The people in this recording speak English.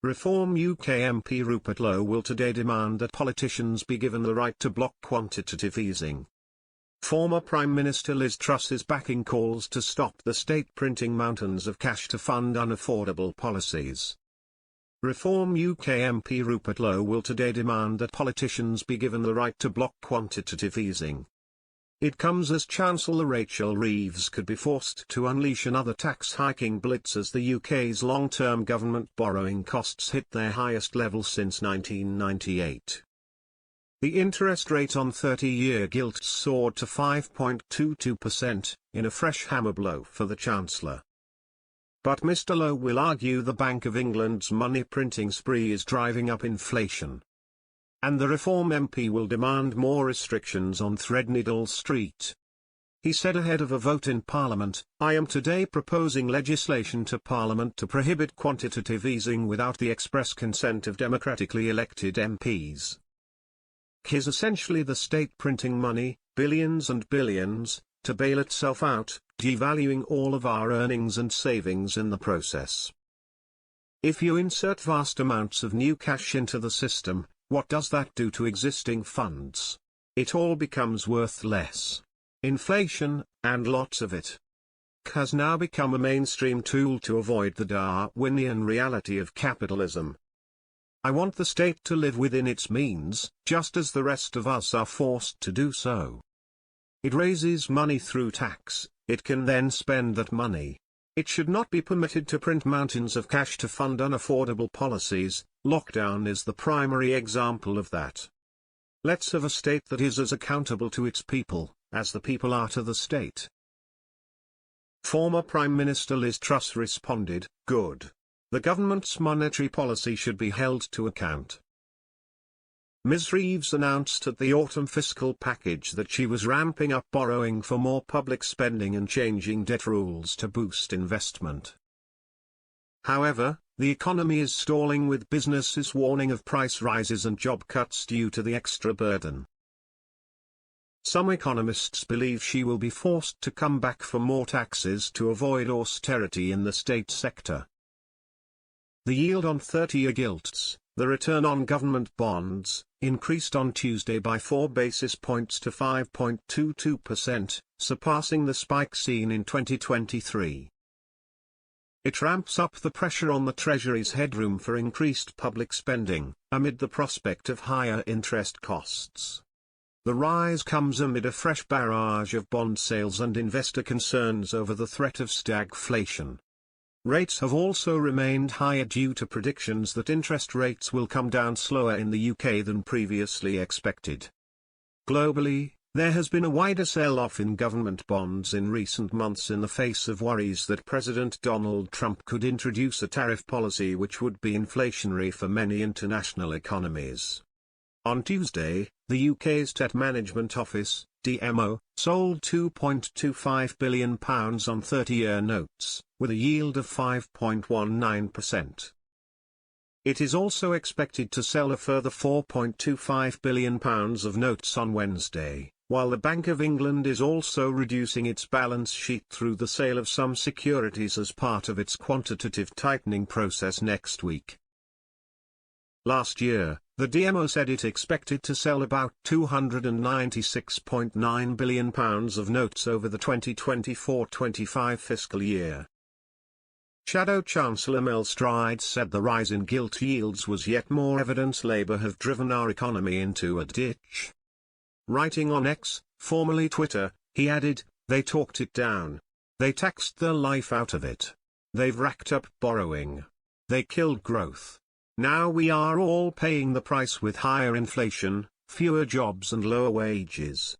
Reform UK MP Rupert Lowe will today demand that politicians be given the right to block quantitative easing. Former Prime Minister Liz Truss is backing calls to stop the state printing mountains of cash to fund unaffordable policies. Reform UK MP Rupert Lowe will today demand that politicians be given the right to block quantitative easing. It comes as Chancellor Rachel Reeves could be forced to unleash another tax-hiking blitz as the UK's long-term government borrowing costs hit their highest level since 1998. The interest rate on 30-year gilts soared to 5.22% in a fresh hammerblow for the Chancellor. But Mr. Lowe will argue the Bank of England's money-printing spree is driving up inflation. And the Reform MP will demand more restrictions on Threadneedle Street. He said ahead of a vote in Parliament, "I am today proposing legislation to Parliament to prohibit quantitative easing without the express consent of democratically elected MPs." Is essentially the state printing money, billions and billions, to bail itself out, devaluing all of our earnings and savings in the process. If you insert vast amounts of new cash into the system, what does that do to existing funds? It all becomes worth less. Inflation, and lots of it, has now become a mainstream tool to avoid the Darwinian reality of capitalism. I want the state to live within its means, just as the rest of us are forced to do so. It raises money through tax, it can then spend that money. It should not be permitted to print mountains of cash to fund unaffordable policies. Lockdown is the primary example of that. Let's have a state that is as accountable to its people, as the people are to the state. Former Prime Minister Liz Truss responded, "Good. The government's monetary policy should be held to account." Ms. Reeves announced at the autumn fiscal package that she was ramping up borrowing for more public spending and changing debt rules to boost investment. However, the economy is stalling with businesses warning of price rises and job cuts due to the extra burden. Some economists believe she will be forced to come back for more taxes to avoid austerity in the state sector. The yield on 30-year gilts, the return on government bonds, increased on Tuesday by 4 basis points to 5.22%, surpassing the spike seen in 2023. It ramps up the pressure on the Treasury's headroom for increased public spending, amid the prospect of higher interest costs. The rise comes amid a fresh barrage of bond sales and investor concerns over the threat of stagflation. Rates have also remained higher due to predictions that interest rates will come down slower in the UK than previously expected. Globally, there has been a wider sell-off in government bonds in recent months in the face of worries that President Donald Trump could introduce a tariff policy which would be inflationary for many international economies. On Tuesday, the UK's Debt Management Office, DMO, sold £2.25 billion on 30-year notes, with a yield of 5.19%. It is also expected to sell a further £4.25 billion of notes on Wednesday, while the Bank of England is also reducing its balance sheet through the sale of some securities as part of its quantitative tightening process next week. Last year, the DMO said it expected to sell about £296.9 billion of notes over the 2024-25 fiscal year. Shadow Chancellor Mel Stride said the rise in gilt yields was yet more evidence Labour have driven our economy into a ditch. Writing on X, formerly Twitter, he added, "They talked it down. They taxed the life out of it. They've racked up borrowing. They killed growth. Now we are all paying the price with higher inflation, fewer jobs and lower wages."